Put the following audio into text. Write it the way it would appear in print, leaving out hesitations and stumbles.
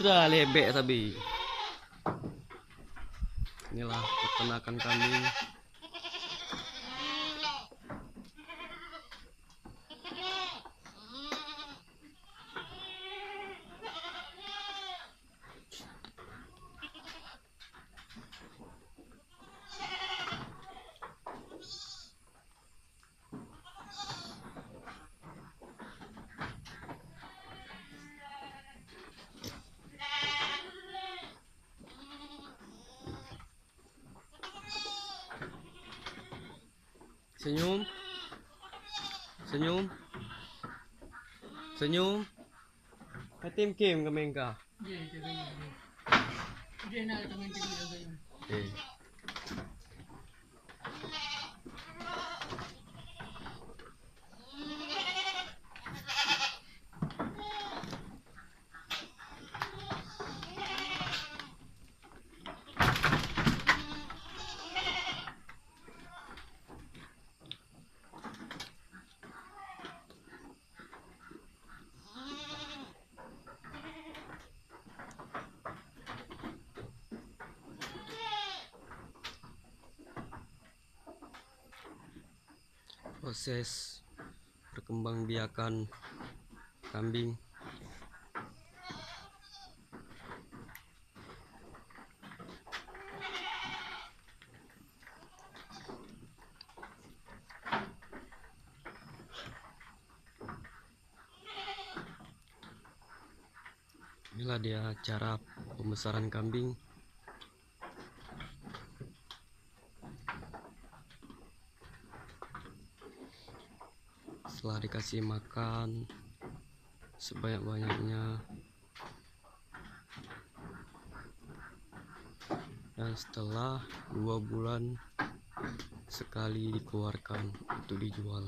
Sudah lebek tapi. Inilah peternakan kambing. Senyum. Senyum. Senyum. Tim Kim kami kah? Eh. Proses perkembangbiakan kambing. Inilah dia cara pembesaran kambing. Setelah dikasih makan sebanyak-banyaknya dan setelah 2 bulan sekali dikeluarkan untuk dijual.